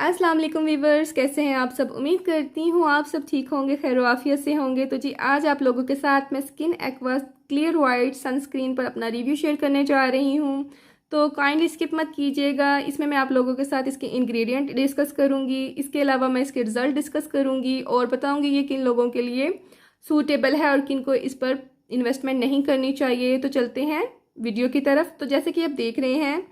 अस्सलाम वालेकुम वीवर्स, कैसे हैं आप सब। उम्मीद करती हूँ आप सब ठीक होंगे, खैर आफियत से होंगे। तो जी आज आप लोगों के साथ मैं skin aqua clear white sunscreen पर अपना रिव्यू शेयर करने जा रही हूँ। तो काइंडली स्किप मत कीजिएगा। इसमें मैं आप लोगों के साथ इसके इंग्रेडिएंट डिस्कस करूँगी, इसके अलावा मैं इसके रिज़ल्ट डिस्कस करूँगी और बताऊँगी ये किन लोगों के लिए सूटेबल है और किन को इस पर इन्वेस्टमेंट नहीं करनी चाहिए। तो चलते हैं वीडियो की तरफ। तो जैसे कि आप देख रहे हैं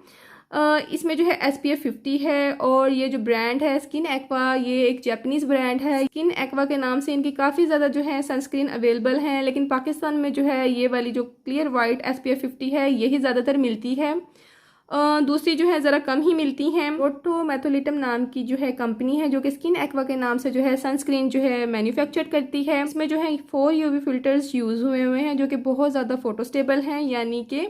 इसमें जो है SPF 50 है और ये जो ब्रांड है स्किन एक्वा, ये एक जापानीज़ ब्रांड है। स्किन एक्वा के नाम से इनकी काफ़ी ज़्यादा जो है सनस्क्रीन अवेलेबल हैं, लेकिन पाकिस्तान में जो है ये वाली जो क्लियर वाइट SPF 50 है यही ज़्यादातर मिलती है। दूसरी जो है ज़रा कम ही मिलती हैं। रोटो मेथोलिटम नाम की जो है कंपनी है जो कि स्किन एक्वा के नाम से जो है सनस्क्रीन जो है मैन्युफैक्चर करती है। इसमें जो है 4 UV फिल्टर्स यूज़ हुए हैं जो कि बहुत ज़्यादा फोटोस्टेबल हैं, यानी कि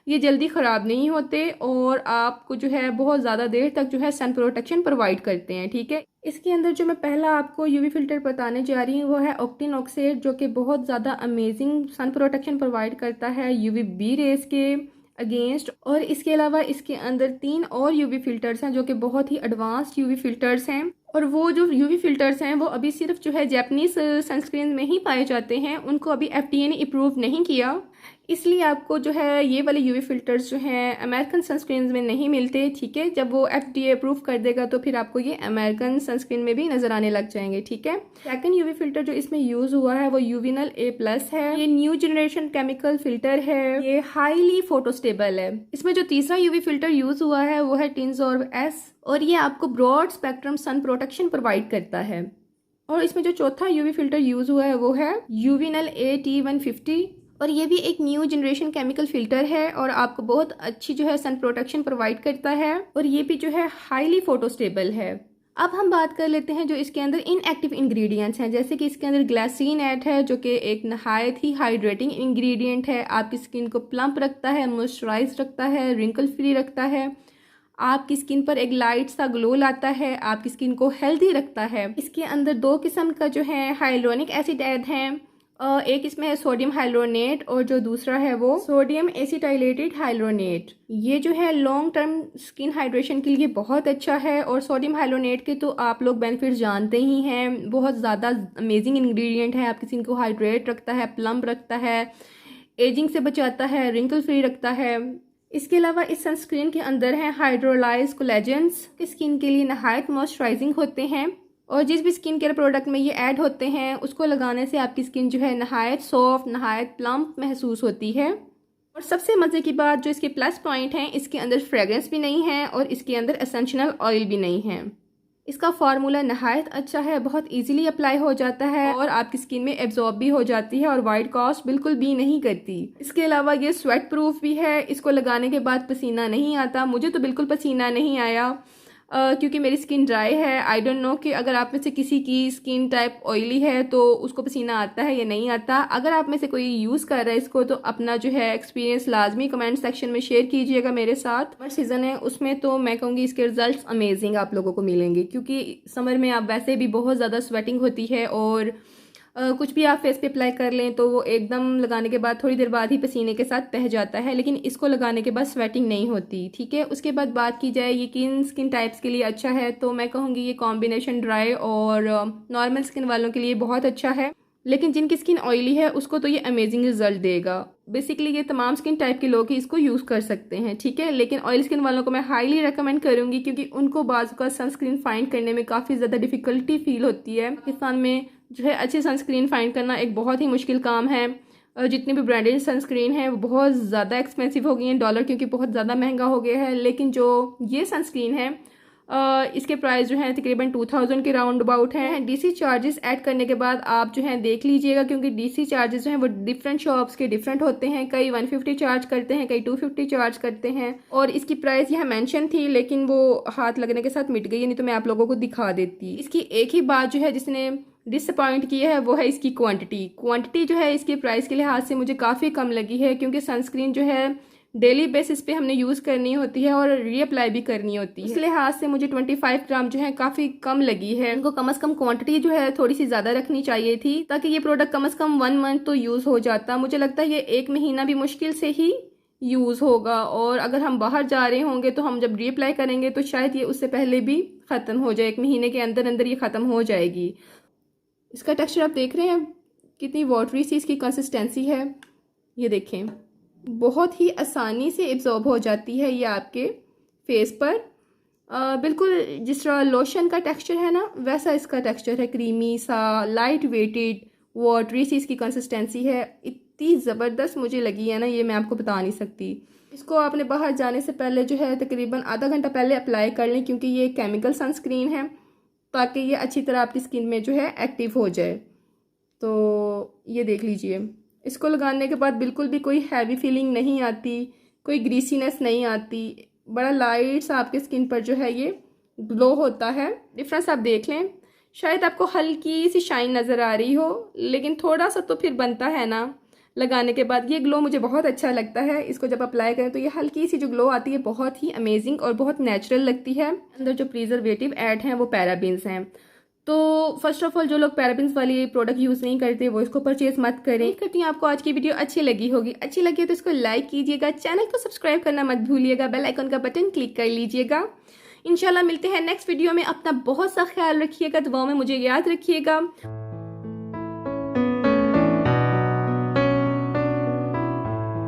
ये जल्दी ख़राब नहीं होते और आपको जो है बहुत ज़्यादा देर तक जो है सन प्रोटेक्शन प्रोवाइड करते हैं। ठीक है, इसके अंदर जो मैं पहला आपको UV फिल्टर बताने जा रही हूँ वो है ऑक्टिनोक्सेट, जो कि बहुत ज़्यादा अमेजिंग सन प्रोटेक्शन प्रोवाइड करता है UVB रेस के अगेंस्ट। और इसके अलावा इसके अंदर 3 और UV फिल्टर्स हैं जो कि बहुत ही एडवांस्ड UV फिल्टर्स हैं। और वो जो UV फिल्टर्स हैं वो अभी सिर्फ जो है जापानीज़ सनस्क्रीन में ही पाए जाते हैं, उनको अभी FDA ने अप्रूव नहीं किया, इसलिए आपको जो है ये वाले UV फिल्टर्स जो हैं अमेरिकन सनस्क्रीन में नहीं मिलते। ठीक है, जब वो FDA अप्रूव कर देगा तो फिर आपको ये अमेरिकन सनस्क्रीन में भी नज़र आने लग जाएंगे। ठीक है, सेकंड UV फिल्टर जो इसमें यूज़ हुआ है वो यूविनल A+ है। ये न्यू जनरेशन केमिकल फिल्टर है, ये हाईली फोटोस्टेबल है। इसमें जो तीसरा UV फिल्टर यूज़ हुआ है वो है टिनजॉर्ब S और ये आपको broad spectrum sun protection provide करता है। और इसमें जो चौथा UV फिल्टर यूज़ हुआ है वो है यूविनल AT150 और ये भी एक न्यू जनरेशन केमिकल फिल्टर है और आपको बहुत अच्छी जो है सन प्रोटेक्शन प्रोवाइड करता है और ये भी जो है हाईली फोटोस्टेबल है। अब हम बात कर लेते हैं जो इसके अंदर इनएक्टिव इंग्रेडिएंट्स हैं, जैसे कि इसके अंदर ग्लिसरीन ऐड है जो कि एक नहायत ही हाइड्रेटिंग इंग्रेडिएंट है। आपकी स्किन को प्लम्प रखता है, मॉइस्चराइज रखता है, रिंकल फ्री रखता है, आपकी स्किन पर एक लाइट सा ग्लो लाता है, आपकी स्किन को हेल्दी रखता है। इसके अंदर 2 किस्म का जो है हाइलोनिक एसिड ऐड है, एक इसमें है सोडियम हाइलोनेट और जो दूसरा है वो सोडियम एसिटाइलेटेड हाइलोनेट। ये जो है लॉन्ग टर्म स्किन हाइड्रेशन के लिए बहुत अच्छा है और सोडियम हाइलोनेट के तो आप लोग बेनिफिट जानते ही हैं, बहुत ज़्यादा अमेजिंग इंग्रेडिएंट है। आपकी स्किन को हाइड्रेट रखता है, प्लम्प रखता है, एजिंग से बचाता है, रिंकल फ्री रखता है। इसके अलावा इस सनस्क्रीन के अंदर है हाइड्रोलाइज कोलेजेंस, स्किन के लिए नहायत मॉइस्चराइजिंग होते हैं और जिस भी स्किन केयर प्रोडक्ट में ये ऐड होते हैं उसको लगाने से आपकी स्किन जो है नहायत सॉफ्ट, नहायत प्लम्प महसूस होती है। और सबसे मज़े की बात जो इसके प्लस पॉइंट हैं, इसके अंदर फ्रेग्रेंस भी नहीं है और इसके अंदर एसेंशियल ऑयल भी नहीं है। इसका फार्मूला नहायत अच्छा है, बहुत इजीली अप्लाई हो जाता है और आपकी स्किन में एब्जॉर्ब भी हो जाती है और वाइट कास्ट बिल्कुल भी नहीं करती। इसके अलावा ये स्वेट प्रूफ भी है, इसको लगाने के बाद पसीना नहीं आता। मुझे तो बिल्कुल पसीना नहीं आया क्योंकि मेरी स्किन ड्राई है। आई डोंट नो कि अगर आप में से किसी की स्किन टाइप ऑयली है तो उसको पसीना आता है या नहीं आता। अगर आप में से कोई यूज़ कर रहा है इसको तो अपना जो है एक्सपीरियंस लाजमी कमेंट सेक्शन में शेयर कीजिएगा मेरे साथ। समर सीज़न है उसमें तो मैं कहूँगी इसके रिजल्ट्स अमेजिंग आप लोगों को मिलेंगे, क्योंकि समर में आप वैसे भी बहुत ज़्यादा स्वेटिंग होती है और कुछ भी आप फेस पे अप्लाई कर लें तो वो एकदम लगाने के बाद थोड़ी देर बाद ही पसीने के साथ बह जाता है, लेकिन इसको लगाने के बाद स्वेटिंग नहीं होती। ठीक है, उसके बाद बात की जाए ये किन स्किन टाइप्स के लिए अच्छा है, तो मैं कहूँगी ये कॉम्बिनेशन ड्राई और नॉर्मल स्किन वालों के लिए बहुत अच्छा है, लेकिन जिनकी स्किन ऑयली है उसको तो ये अमेजिंग रिजल्ट देगा। बेसिकली ये तमाम स्किन टाइप के लोग ही इसको यूज़ कर सकते हैं। ठीक है, लेकिन ऑयल स्किन वालों को मैं हाईली रेकमेंड करूँगी क्योंकि उनको बाज़ का सनस्क्रीन फाइंड करने में काफ़ी ज़्यादा डिफ़िकल्टी फील होती है। पाकिस्तान में जो है अच्छी सनस्क्रीन फाइंड करना एक बहुत ही मुश्किल काम है। जितनी भी ब्रांडेड सनस्क्रीन है वो बहुत ज़्यादा एक्सपेंसिव हो गई हैं, डॉलर क्योंकि बहुत ज़्यादा महंगा हो गया है। लेकिन जो ये सनस्क्रीन है इसके प्राइस जो है तकरीबन 2000 के राउंड अबाउट हैं। DC चार्जेस ऐड करने के बाद आप जो है देख लीजिएगा, क्योंकि DC चार्जेस जो हैं वो डिफरेंट शॉप्स के डिफरेंट होते हैं। कई 150 चार्ज करते हैं, कई 250 चार्ज करते हैं और इसकी प्राइस यहाँ मेंशन थी लेकिन वो हाथ लगने के साथ मिट गई, नहीं तो मैं आप लोगों को दिखा देती। इसकी एक ही बात जो है जिसने डिसअपॉइंट की है वो है इसकी क्वांटिटी जो है इसके प्राइस के लिहाज से मुझे काफ़ी कम लगी है, क्योंकि सनस्क्रीन जो है डेली बेसिस पे हमने यूज़ करनी होती है और रीअप्लाई भी करनी होती है। इस लिहाज से मुझे 25 ग्राम जो है काफ़ी कम लगी है। इनको कम से कम क्वांटिटी जो है थोड़ी सी ज़्यादा रखनी चाहिए थी ताकि ये प्रोडक्ट कम से कम 1 मंथ तो यूज़ हो जाता। मुझे लगता है ये 1 महीना भी मुश्किल से ही यूज़ होगा, और अगर हम बाहर जा रहे होंगे तो हम जब रीअप्लाई करेंगे तो शायद ये उससे पहले भी ख़त्म हो जाए, 1 महीने के अंदर अंदर ये ख़त्म हो जाएगी। इसका टेक्सचर आप देख रहे हैं कितनी वाटरी सी इसकी कंसिस्टेंसी है। ये देखें, बहुत ही आसानी से एब्जॉर्ब हो जाती है ये आपके फेस पर। बिल्कुल जिस तरह लोशन का टेक्सचर है ना, वैसा इसका टेक्सचर है, क्रीमी सा, लाइट वेटेड, वाटरी सी इसकी कंसिस्टेंसी है। इतनी ज़बरदस्त मुझे लगी है ना, ये मैं आपको बता नहीं सकती। इसको आपने बाहर जाने से पहले जो है तकरीबन आधा घंटा पहले अप्लाई कर लें, क्योंकि ये केमिकल सनस्क्रीन है, ताकि ये अच्छी तरह आपकी स्किन में जो है एक्टिव हो जाए। तो ये देख लीजिए, इसको लगाने के बाद बिल्कुल भी कोई हैवी फीलिंग नहीं आती, कोई ग्रीसीनेस नहीं आती, बड़ा लाइट सा आपके स्किन पर जो है ये ग्लो होता है। डिफरेंस आप देख लें, शायद आपको हल्की सी शाइन नज़र आ रही हो, लेकिन थोड़ा सा तो फिर बनता है ना लगाने के बाद। ये ग्लो मुझे बहुत अच्छा लगता है, इसको जब अप्लाई करें तो ये हल्की सी जो ग्लो आती है बहुत ही अमेजिंग और बहुत नेचुरल लगती है। अंदर जो प्रिजर्वेटिव ऐड हैं वो पैराबेन्स हैं। तो फर्स्ट ऑफ ऑल जो लोग पैराबेन्स वाली प्रोडक्ट यूज़ नहीं करते वो इसको परचेज मत करें। करती हूँ आपको आज की वीडियो अच्छी लगी होगी, अच्छी लगी है तो इसको लाइक कीजिएगा, चैनल को सब्सक्राइब करना मत भूलिएगा, बेल आइकन का बटन क्लिक कर लीजिएगा। इंशाल्लाह मिलते हैं नेक्स्ट वीडियो में। अपना बहुत सा ख्याल रखिएगा, दुआओं में मुझे याद रखिएगा।